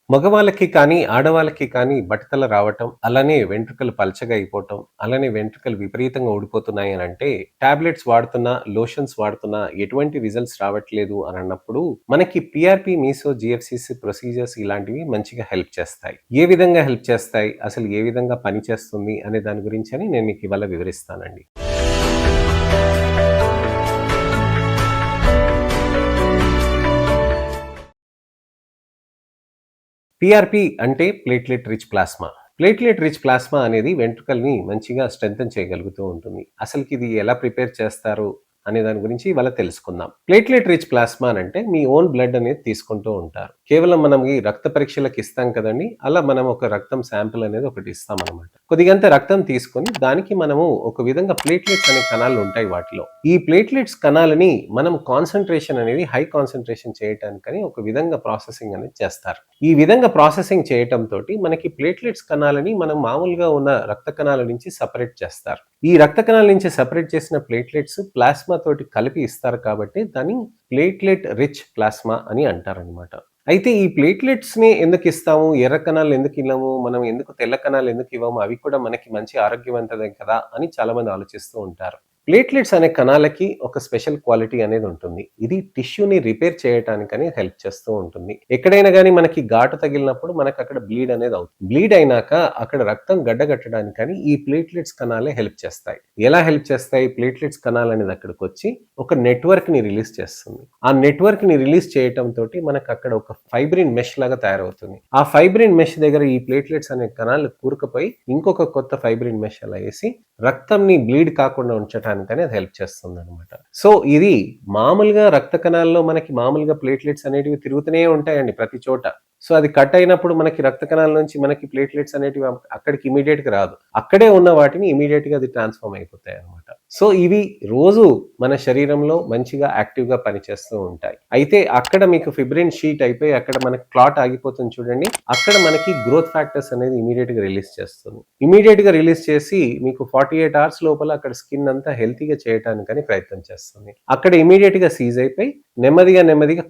మగవాళ్ళకి కానీ, ఆడవాళ్ళకి కానీ బట్టతల రావటం, అలానే వెంట్రుకలు పల్చగా అయిపోవటం, అలానే వెంట్రుకలు విపరీతంగా ఊడిపోతున్నాయి అనంటే, టాబ్లెట్స్ వాడుతున్నా, లోషన్స్ వాడుతున్నా ఎటువంటి రిజల్ట్స్ రావట్లేదు అనన్నప్పుడు, మనకి పీఆర్‌పీ, మీసో, జీఎఫ్‌సీస్ ప్రొసీజర్స్ ఇలాంటివి మంచిగా హెల్ప్ చేస్తాయి. ఏ విధంగా హెల్ప్ చేస్తాయి? అసలు ఏ విధంగా పనిచేస్తుంది? అనే దాని గురించని నేను మీకు ఇవాళ వివరిస్తానండి. పీఆర్‌పీ అంటే platelet rich plasma. Platelet rich plasma అనేది వెంట్రుకల్ని మంచిగా స్ట్రెంథెన్ చేయగలుగుతూ ఉంటుంది. అసలుకిది ఎలా ప్రిపేర్ చేస్తారు అనే దాని గురించి ఇవాళ తెలుసుకుందాం. ప్లేట్‌లెట్ రిచ్ ప్లాస్మా అనంటే మీ ఓన్ బ్లడ్ అనేది తీసుకుంటూ ఉంటారు. కేవలం మనం ఈ రక్త పరీక్షలకు ఇస్తాం కదండీ! అలా మనం ఒక రక్తం శాంపిల్ అనేది ఒకటి ఇస్తామనమాట. కొద్దిగంత రక్తం తీసుకొని దానికి మనము ఒక విధంగా ప్లేట్‌లెట్స్ అనే కణాలు ఉంటాయి వాటిలో. ఈ ప్లేట్‌లెట్స్ కణాలని మనం కాన్సంట్రేషన్ అనేది హై కాన్సంట్రేషన్ చేయటానికని ఒక విధంగా ప్రాసెసింగ్ అనేది చేస్తారు. ఈ విధంగా ప్రాసెసింగ్ చేయటంతోటి మనకి ప్లేట్‌లెట్స్ కణాలని మనం మామూలుగా ఉన్న రక్త కణాల నుంచి సెపరేట్ చేస్తారు. ఈ రక్త కణాల నుంచి సెపరేట్ చేసిన ప్లేట్‌లెట్స్ ప్లాస్మా తోటి కలిపి ఇస్తారు కాబట్టి దాన్ని ప్లేట్‌లెట్ రిచ్ ప్లాస్మా అని అంటారనమాట. అయితే ఈ ప్లేట్‌లెట్స్‌ని ఎందుకిస్తాము? ఎర్ర కణాలు ఎందుకివ్వము? మనం ఎందుకు తెల్ల కణాలు ఎందుకివ్వము? అవి కూడా మనకి మంచి ఆరోగ్యవంతమే కదా! అని చాలామంది ఆలోచిస్తూ ఉంటారు. ప్లేట్‌లెట్స్ అనే కణాలకి ఒక స్పెషల్ క్వాలిటీ అనేది ఉంటుంది. ఇది టిష్యూని రిపేర్ చేయటానికని హెల్ప్ చేస్తూ ఉంటుంది. ఎక్కడైనా గాని మనకి ఘాటు తగిలినప్పుడు మనకక్కడ బ్లీడ్ అనేది అవుతుంది. బ్లీడ్ అయినాక అక్కడ రక్తం గడ్డగట్టడానికని ఈ ప్లేట్‌లెట్స్ కణాలే హెల్ప్ చేస్తాయి. ఎలా హెల్ప్ చేస్తాయి? ప్లేట్‌లెట్స్ కణాలనేది అక్కడికొచ్చి ఒక నెట్‌వర్క్‌ని రిలీజ్ చేస్తుంది. ఆ నెట్‌వర్క్‌ని రిలీజ్ చేయటంతోటి మనకక్కడ ఒక ఫైబ్రిన్ మెష్ లాగా తయారవుతుంది. ఆ ఫైబ్రిన్ మెష్ దగ్గర ఈ ప్లేట్‌లెట్స్ అనే కణాలు కూరుకుపోయి ఇంకొక కొత్త ఫైబ్రిన్ మెష్ అలా ఏసి రక్తంని బ్లీడ్ కాకుండా ఉంచటానికని అది హెల్ప్ చేస్తుందనమాట. సో, ఇది మామూలుగా రక్త కణాల్లో మనకి మామూలుగా ప్లేట్‌లెట్స్ అనేటివి తిరుగుతూనే ఉంటాయండి ప్రతి చోట. సో, అది కట్ అయినప్పుడు మనకి రక్త కణాల నుంచి మనకి ప్లేట్‌లెట్స్ అనేటివి అక్కడికి ఇమ్మీడియేట్‌గా రాదు. అక్కడే ఉన్న వాటిని ఇమ్మీడియేట్‌గా అది ట్రాన్స్‌ఫార్మ్ అయిపోతాయన్నమాట. సో, ఇవి రోజు మన శరీరంలో మంచిగా యాక్టివ్‌గా పనిచేస్తూ ఉంటాయి. అయితే అక్కడ మీకు ఫిబ్రిన్ షీట్ అయిపోయి అక్కడ మనకి క్లాట్ ఆగిపోతుంది చూడండి. అక్కడ మనకి గ్రోత్ ఫ్యాక్టర్స్ అనేది ఇమ్మీడియేట్‌గా రిలీజ్ చేస్తుంది. ఇమ్మీడియేట్‌గా రిలీజ్ చేసి మీకు 48 అవర్స్ లోపల అక్కడ స్కిన్ అంతా హెల్తీగా చేయటానికని ప్రయత్నం చేస్తుంది. అక్కడ ఇమ్మీడియేట్‌గా సీజ్ అయిపోయి నెమ్మదిగా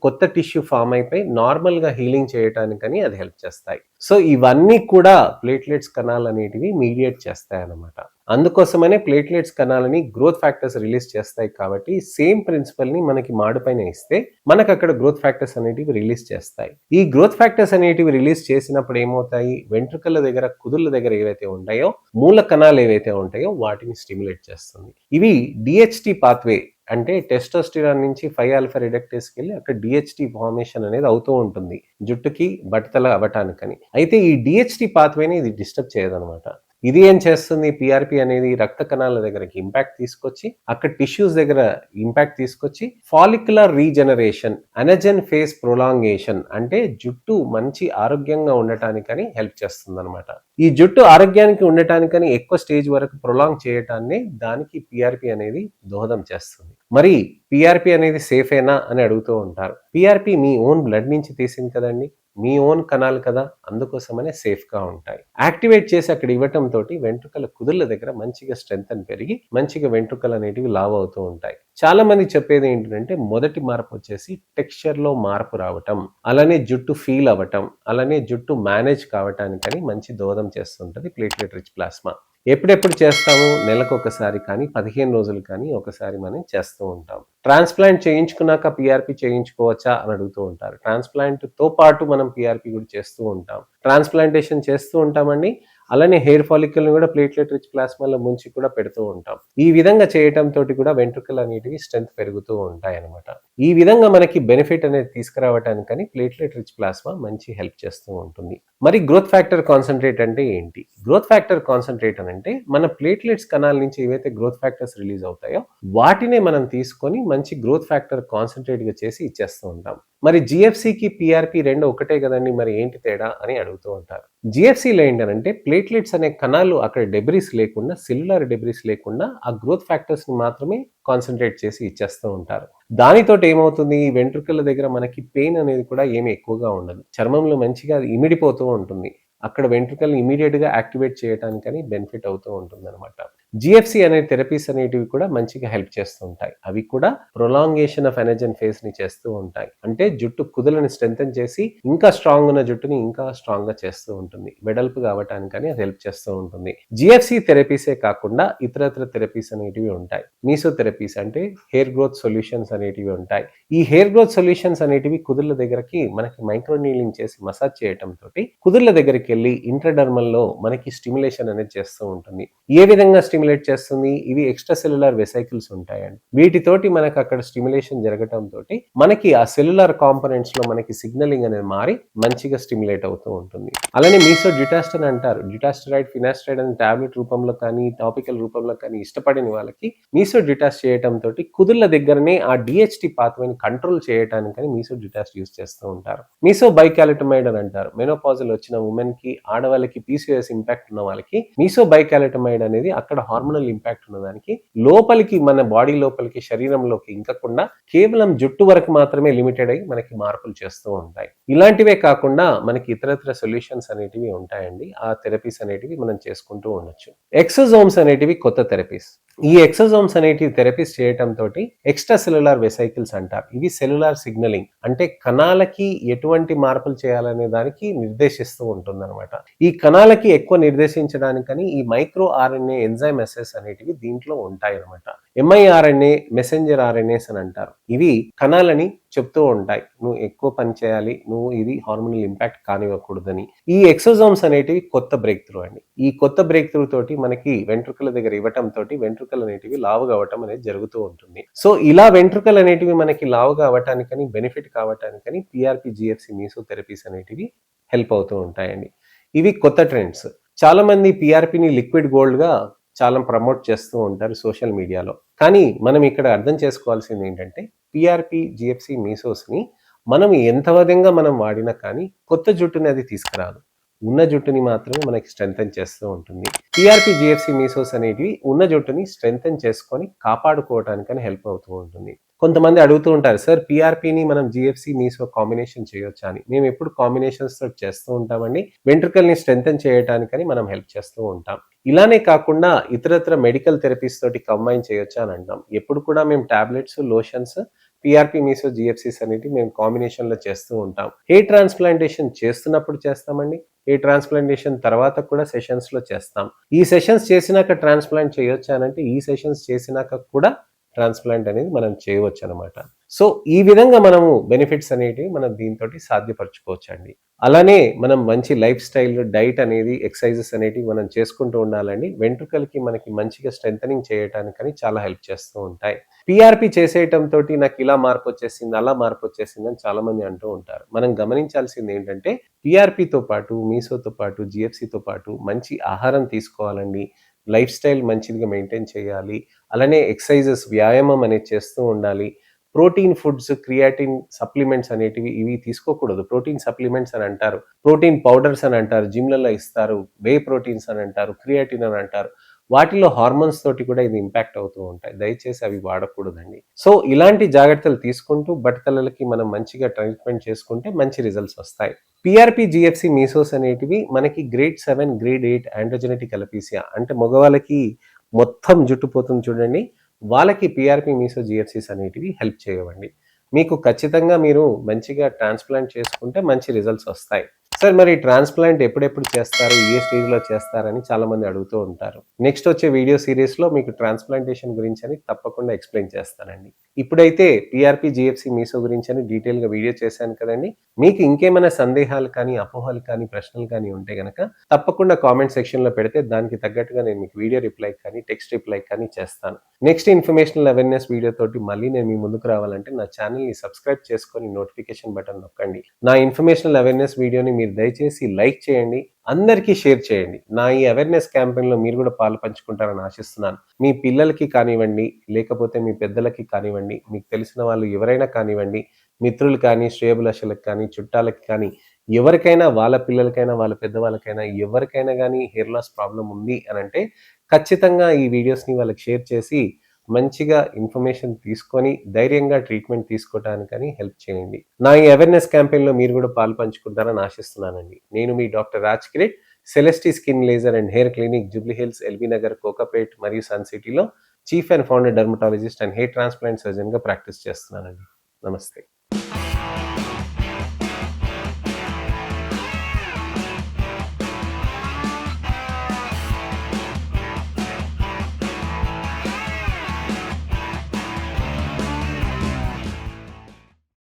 కొత్త టిష్యూ ఫార్మ్ అయిపోయి నార్మల్‌గా హీలింగ్ చేయటానికని అది హెల్ప్ చేస్తాయి. సో, ఇవన్నీ కూడా ప్లేట్‌లెట్స్ కణాలనేటివి మీడియేట్ చేస్తాయన్నమాట. అందుకోసమనే ప్లేట్‌లెట్స్ కణాలని గ్రోత్ ఫ్యాక్టర్స్ రిలీజ్ చేస్తాయి కాబట్టి సేమ్ ప్రిన్సిపల్‌ని మనకి మాడుపైన ఇస్తే మనకక్కడ గ్రోత్ ఫ్యాక్టర్స్ అనేటివి రిలీజ్ చేస్తాయి. ఈ గ్రోత్ ఫ్యాక్టర్స్ అనేటివి రిలీజ్ చేసినప్పుడు ఏమవుతాయి? వెంట్రుకల దగ్గర, కుదుళ్ళ దగ్గర ఏవైతే ఉంటాయో, మూల కణాలు ఏవైతే ఉంటాయో వాటిని స్టిమ్యులేట్ చేస్తుంది. ఇవి డీహెచ్‌టీ పాత్వే అంటే టెస్టోస్టిరాన్ నుంచి 5 ఆల్ఫా రిడక్టేస్‌కెళ్ళి అక్కడ డీహెచ్‌టీ ఫార్మేషన్ అనేది అవుతూ ఉంటుంది. జుట్టుకి బట్టతల అవ్వటానికని. అయితే ఈ డీహెచ్‌టీ పాత్వేని ఇది డిస్టర్బ్ చేయదనమాట. ఇది ఏం చేస్తుంది పీఆర్‌పీ అనేది రక్త కణాల దగ్గరకి ఇంపాక్ట్ తీసుకొచ్చి, అక్కడ టిష్యూస్ దగ్గర ఇంపాక్ట్ తీసుకొచ్చి, ఫాలిక్యులర్ రీజనరేషన్, అనజెన్ ఫేజ్ ప్రొలాంగేషన్ అంటే జుట్టు మంచి ఆరోగ్యంగా ఉండటానికని హెల్ప్ చేస్తుందనమాట. ఈ జుట్టు ఆరోగ్యానికి ఉండటానికని ఎక్కువ స్టేజ్ వరకు ప్రొలాంగ్ చేయటాన్ని దానికి పీఆర్‌పీ అనేది దోహదం చేస్తుంది. మరి పీఆర్‌పీ అనేది సేఫేనా అని అడుగుతూ ఉంటారు. పీఆర్‌పీ మీ ఓన్ బ్లడ్ నుంచి తీసింది కదండీ! మీ ఓన్ కణాలు కదా! అందుకోసమనే సేఫ్‌గా ఉంటాయి. యాక్టివేట్ చేసి అక్కడ ఇవ్వటంతోటి వెంట్రుకల కుదుళ్ళ దగ్గర మంచిగా స్ట్రెంగ్త్ పెరిగి మంచిగా వెంట్రుకలనేటివి లావు అవుతూ ఉంటాయి. చాలా మంది చెప్పేది ఏంటంటే మొదటి మార్పు వచ్చేసి టెక్స్చర్‌లో మార్పు రావటం, అలానే జుట్టు ఫీల్ అవ్వటం, అలానే జుట్టు మేనేజ్ కావటానికని మంచి దోహదం చేస్తుంటది ప్లేట్‌లెట్ రిచ్ ప్లాస్మా. ఎప్పుడెప్పుడు చేస్తాము? నెలకొకసారి కానీ, 15 రోజులు కానీ ఒకసారి మనం చేస్తూ ఉంటాం. ట్రాన్స్‌ప్లాంట్ చేయించుకున్నాక పీఆర్‌పీ చేయించుకోవచ్చా అని అడుగుతూ ఉంటారు. ట్రాన్స్‌ప్లాంట్‌తో పాటు మనం పీఆర్‌పీ కూడా చేస్తూ ఉంటాం. ట్రాన్స్‌ప్లాంటేషన్ చేస్తూ ఉంటామండి. అలానే హెయిర్ ఫాలికల్‌ని కూడా ప్లేట్‌లెట్ రిచ్ ప్లాస్మాలో ముంచి కూడా పెడుతూ ఉంటాం. ఈ విధంగా చేయటంతోటి కూడా వెంట్రుకలు అనేటివి స్ట్రెంత్ పెరుగుతూ ఉంటాయన్నమాట. ఈ విధంగా మనకి బెనిఫిట్ అనేది తీసుకురావటానికని ప్లేట్‌లెట్ రిచ్ ప్లాస్మా మంచి హెల్ప్ చేస్తూ ఉంటుంది. మరి గ్రోత్ ఫ్యాక్టర్ కాన్సంట్రేట్ అంటే ఏంటి? గ్రోత్ ఫ్యాక్టర్ కాన్సంట్రేట్ అనంటే మన ప్లేట్‌లెట్స్ కణాల నుంచి ఏవైతే గ్రోత్ ఫ్యాక్టర్స్ రిలీజ్ అవుతాయో వాటినే మనం తీసుకొని మంచి గ్రోత్ ఫ్యాక్టర్ కాన్సంట్రేట్‌గా చేసి ఇచ్చేస్తూ ఉంటాం. మరి జీఎఫ్‌సీకి, పీఆర్‌పీ 2 ఒకటే కదండీ! మరి ఏంటి తేడా అని అడుగుతూ ఉంటారు. జీఎఫ్‌సీలో ఏంటనంటే ప్లేట్‌లెట్స్ అనే కణాలు అక్కడ డెబ్రిస్ లేకుండా, సెల్యులార్ డెబ్రిస్ లేకుండా ఆ గ్రోత్ ఫ్యాక్టర్స్‌ని మాత్రమే కాన్సంట్రేట్ చేసి ఇచ్చేస్తూ ఉంటారు. దానితోటి ఏమవుతుంది వెంట్రుకల దగ్గర మనకి పెయిన్ అనేది కూడా ఏమి ఎక్కువగా ఉండదు. చర్మంలో మంచిగా అది ఇమిడిపోతూ ఉంటుంది. అక్కడ వెంట్రుకల్ని ఇమ్మీడియేట్‌గా యాక్టివేట్ చేయటానికని బెనిఫిట్ అవుతూ ఉంటుందన్నమాట. జిఎఫ్సి అనే థెరపీస్ అనేటివి కూడా మంచిగా హెల్ప్ చేస్తూ ఉంటాయి. అవి కూడా ప్రొలాంగేషన్ ఆఫ్ ఎనర్జన్ ఫేస్ ని చేస్తూ ఉంటాయి. అంటే జుట్టు కుదులని స్ట్రెంథెన్ చేసి ఇంకా స్ట్రాంగ్ ఉన్న జుట్టుని ఇంకా స్ట్రాంగ్ గా చేస్తూ ఉంటుంది. వెడల్పు కావటానికని అది హెల్ప్ చేస్తూ ఉంటుంది. జిఎఫ్సి థెరపీసే కాకుండా ఇతరత్ర థెరపీస్ అనేటివి ఉంటాయి. మీసో థెరపీస్ అంటే హెయిర్ గ్రోత్ సొల్యూషన్స్ అనేటివి ఉంటాయి. ఈ హెయిర్ గ్రోత్ సొల్యూషన్స్ అనేటివి కుదుర్ల దగ్గరకి మనకి మైక్రో నీలింగ్ చేసి మసాజ్ చేయటం తోటి కుదుర్ల దగ్గరికి వెళ్ళి ఇంట్రాడర్మల్ లో మనకి స్టిమ్యులేషన్ అనేది చేస్తూ ఉంటుంది. ఏ విధంగా స్టిమ్యులేట్ చేస్తుంది? ఇవి ఎక్స్ట్రా సెల్యులార్ వెసైకిల్స్ ఉంటాయండి. వీటితోటి మనకు అక్కడ స్టిమ్యులేషన్ జరగటం తోటి మనకి ఆ సెల్యులార్ కాంపోనెంట్స్ లో మనకి సిగ్నలింగ్ అనేది మారి మంచిగా స్టిమ్యులేట్ అవుతూ ఉంటుంది. అలానే మీసో డ్యూటాస్టన్ అంటారు. డ్యూటాస్టరైడ్, ఫినాస్టరైడ్ అనే టాబ్లెట్ రూపంలో కానీ టాపికల్ రూపంలో కానీ ఇష్టపడిన వాళ్ళకి మీసో డ్యూటాస్ చేయటం తోటి కుదుర్ల దగ్గరనే ఆ డిహెచ్టి పాత్వేని కంట్రోల్ చేయటానికని మీసో డ్యూటాస్ యూజ్ చేస్తూ ఉంటారు. మీసో బైకాలిటమైడ్ అని అంటారు. మెనోపాజల్ వచ్చిన ఉమెన్ కి, ఆడవాళ్ళకి పీసీఓఎస్ ఇంపాక్ట్ ఉన్న వాళ్ళకి మీసో బైకాలిటమైడ్ అనేది అక్కడ హార్మోనల్ ఇంపాక్ట్ ఉన్నదానికి లోపలికి మన బాడీ లోపలికి శరీరంలోకి ఇంకకుండా కేవలం జుట్టు వరకు మాత్రమే లిమిటెడ్ అయ్యి మనకి మార్పులు చేస్తూ ఉంటాయి. ఇలాంటివే కాకుండా మనకి ఇతరత్ర సొల్యూషన్స్ అనేటివి ఉంటాయండి. ఆ థెరపీస్ అనేటివి మనం చేసుకుంటూ ఉండొచ్చు. ఎక్సోజోమ్స్ అనేటివి కొత్త థెరపీస్. ఈ ఎక్సోజోమ్స్ అనేటివి థెరపీస్ చేయటం తోటి ఎక్స్ట్రా సెల్యులార్ వెసైకిల్స్ అంటారు. ఇవి సెల్యులార్ సిగ్నలింగ్ అంటే కణాలకి ఎటువంటి మార్పులు చేయాలనే దానికి నిర్దేశిస్తూ ఉంటుందన్నమాట. ఈ కణాలకి ఎక్కువ నిర్దేశించడానికని ఈ మైక్రో ఆర్ఎన్ఏ ఎంజైమ్ ఎసెస్ అనేటివి దీంట్లో ఉంటాయి అన్నమాట. ఎంఐఆర్ఎన్ఏ, మెసెంజర్ ఆర్ఎన్ఏస్ అని అంటారు. ఇవి కణాలని చెప్తూ ఉంటాయి, నువ్వు ఎక్కువ పని చేయాలి, నువ్వు ఇది హార్మోనల్ ఇంపాక్ట్ కానివ్వకూడదని. ఈ ఎక్సోజోమ్స్ అనేటివి కొత్త బ్రేక్ త్రూ అండి. ఈ కొత్త బ్రేక్ త్రూ తోటి మనకి వెంట్రుకల దగ్గర ఇవ్వటం తోటి వెంట్రుకలు అనేటివి లావుగా అవ్వటం అనేది జరుగుతూ ఉంటుంది. సో ఇలా వెంట్రుకలు అనేటివి మనకి లావుగా అవ్వటానికని, బెనిఫిట్ కావటానికని పిఆర్పి, జిఎఫ్సి, మీసో థెరపీస్ అనేటివి హెల్ప్ అవుతూ ఉంటాయండి. ఇవి కొత్త ట్రెండ్స్. చాలా మంది పిఆర్పిని లిక్విడ్ గోల్డ్ గా చాలా ప్రమోట్ చేస్తూ ఉంటారు సోషల్ మీడియాలో. కానీ మనం ఇక్కడ అర్థం చేసుకోవాల్సింది ఏంటంటే పిఆర్పి, జిఎఫ్సి, మీసోస్ని మనం ఎంత విధంగా మనం వాడినా కానీ కొత్త జుట్టుని అది తీసుకురాదు. ఉన్న జుట్టుని మాత్రమే మనకి స్ట్రెంథెన్ చేస్తూ ఉంటుంది. పిఆర్పి, జిఎఫ్సి, మీసోస్ అనేటివి ఉన్న జుట్టుని స్ట్రెంథెన్ చేసుకొని కాపాడుకోవటానికని హెల్ప్ అవుతూ ఉంటుంది. కొంతమంది అడుగుతూ ఉంటారు, సార్ పిఆర్పిని మనం జిఎఫ్సి, మీసో కాంబినేషన్ చేయొచ్చా అని. మేము ఎప్పుడు కాంబినేషన్స్ తో చేస్తూ ఉంటామండి. వెంట్రుకల్ని స్ట్రెంథెన్ చేయడానికి మనం హెల్ప్ చేస్తూ ఉంటాం. ఇలానే కాకుండా ఇతరత్ర మెడికల్ థెరపీస్ తోటి కంబైన్ చేయొచ్చా అని అంటాం. ఎప్పుడు కూడా మేము టాబ్లెట్స్, లోషన్స్, పిఆర్పి, మీసో, జిఎఫ్సిస్ అనేవి మేము కాంబినేషన్ లో చేస్తూ ఉంటాం. హెయిర్ ట్రాన్స్ప్లాంటేషన్ చేస్తున్నప్పుడు చేస్తామండి. హెయిర్ ట్రాన్స్ప్లాంటేషన్ తర్వాత కూడా సెషన్స్ లో చేస్తాం. ఈ సెషన్స్ చేసినాక ట్రాన్స్ప్లాంట్ చేయొచ్చా అనంటే ఈ సెషన్స్ చేసినాక కూడా ట్రాన్స్ప్లాంట్ అనేది మనం చేయవచ్చు అనమాట. సో ఈ విధంగా మనము బెనిఫిట్స్ అనేటివి మనం దీంతో సాధ్యపరచుకోవచ్చు అండి. అలానే మనం మంచి లైఫ్ స్టైల్, డైట్ అనేది, ఎక్సర్సైజెస్ అనేటివి మనం చేసుకుంటూ ఉండాలండి. వెంట్రుకలకి మనకి మంచిగా స్ట్రెంథనింగ్ చేయడానికని చాలా హెల్ప్ చేస్తూ ఉంటాయి. పిఆర్పి చేసేయటం తోటి నాకు ఇలా మార్పు వచ్చేసింది, అలా మార్పు వచ్చేసింది అని చాలా మంది అంటూ ఉంటారు. మనం గమనించాల్సింది ఏంటంటే పిఆర్పితో పాటు, మీసోతో పాటు, జిఎఫ్సితో పాటు మంచి ఆహారం తీసుకోవాలండి. లైఫ్ స్టైల్ మంచిగా మెయింటైన్ చేయాలి. అలానే ఎక్సర్సైజెస్, వ్యాయామం అనేది చేస్తూ ఉండాలి. ప్రోటీన్ ఫుడ్స్, క్రియాటిన్ సప్లిమెంట్స్ అనేటివి ఇవి తీసుకోకూడదు. ప్రోటీన్ సప్లిమెంట్స్ అని అంటారు, ప్రోటీన్ పౌడర్స్ అని అంటారు, జిమ్లలో ఇస్తారు, వే ప్రోటీన్స్ అని అంటారు, క్రియాటిన్ అని అంటారు. వాటిలో హార్మోన్స్ తోటి కూడా ఇది ఇంపాక్ట్ అవుతూ ఉంటాయి. దయచేసి అవి వాడకూడదండి. సో ఇలాంటి జాగ్రత్తలు తీసుకుంటూ బట్టతలకి మనం మంచిగా ట్రీట్మెంట్ చేసుకుంటే మంచి రిజల్ట్స్ వస్తాయి. పిఆర్పి, జిఎఫ్సి, మీసోస్ అనేటివి మనకి గ్రేడ్ 7, గ్రేడ్ 8 ఆండ్రోజెనెటిక్ అలపీసియా అంటే మగవాళ్ళకి మొత్తం జుట్టు పోతుంది చూడండి, వాళ్ళకి పిఆర్పి, మీసో, జిఎఫ్సిస్ అనేటివి హెల్ప్ చేయవండి. మీకు ఖచ్చితంగా మీరు మంచిగా ట్రాన్స్ప్లాంట్ చేసుకుంటే మంచి రిజల్ట్స్ వస్తాయి. సార్ మరి ట్రాన్స్ప్లాంట్ ఎప్పుడెప్పుడు చేస్తారు, ఏ స్టేజ్లో చేస్తారని చాలా మంది అడుగుతూ ఉంటారు. నెక్స్ట్ వచ్చే వీడియో సిరీస్లో మీకు ట్రాన్స్ప్లాంటేషన్ గురించి అని తప్పకుండా ఎక్స్ప్లెయిన్ చేస్తానండి. ఇప్పుడైతే పిఆర్పి, జిఎఫ్సి, మీసో గురించి అని డీటెయిల్గా వీడియో చేశాను కదండి. మీకు ఇంకేమైనా సందేహాలు కానీ, అపోహలు కానీ, ప్రశ్నలు కానీ ఉంటే గనక తప్పకుండా కామెంట్ సెక్షన్లో పెడితే దానికి తగ్గట్టుగా నేను మీకు వీడియో రిప్లై కానీ, టెక్స్ట్ రిప్లై కానీ చేస్తాను. నెక్స్ట్ ఇన్ఫర్మేషనల్ అవేర్నెస్ వీడియో తోటి మళ్ళీ నేను మీ ముందుకు రావాలంటే నా ఛానల్ని సబ్స్క్రైబ్ చేసుకొని నోటిఫికేషన్ బటన్ నొక్కండి. నా ఇన్ఫర్మేషనల్ అవేర్నెస్ వీడియోని మీరు దయచేసి లైక్ చేయండి, అందరికీ షేర్ చేయండి. నా ఈ అవేర్నెస్ క్యాంపెయిన్లో మీరు కూడా పాలు పంచుకుంటారని ఆశిస్తున్నాను. మీ పిల్లలకి కానివ్వండి, లేకపోతే మీ పెద్దలకి కానివ్వండి, మీకు తెలిసిన వాళ్ళు ఎవరైనా కానివ్వండి, మిత్రులు కానీ, శ్రేయోభిలాషులకు కానీ, చుట్టాలకి కానీ, ఎవరికైనా, వాళ్ళ పిల్లలకైనా, వాళ్ళ పెద్దవాళ్ళకైనా, ఎవరికైనా కానీ హెయిర్ లాస్ ప్రాబ్లం ఉంది అని అంటే ఖచ్చితంగా ఈ వీడియోస్ని వాళ్ళకి షేర్ చేసి మంచిగా ఇన్ఫర్మేషన్ తీసుకొని ధైర్యంగా ట్రీట్మెంట్ తీసుకోవడానికని హెల్ప్ చేయండి. నా ఈ అవేర్నెస్ క్యాంపెయిన్లో మీరు కూడా పాలు పంచుకుంటారని ఆశిస్తున్నానండి. నేను మీ doctor Raj Kireet, Celesti skin laser and hair clinic, Jubilee Hills, LB Nagar, Kokapet మరియు సన్ సిటీలో chief and founder dermatologist and hair transplant సర్జన్గా ప్రాక్టీస్ చేస్తున్నానండి. నమస్తే.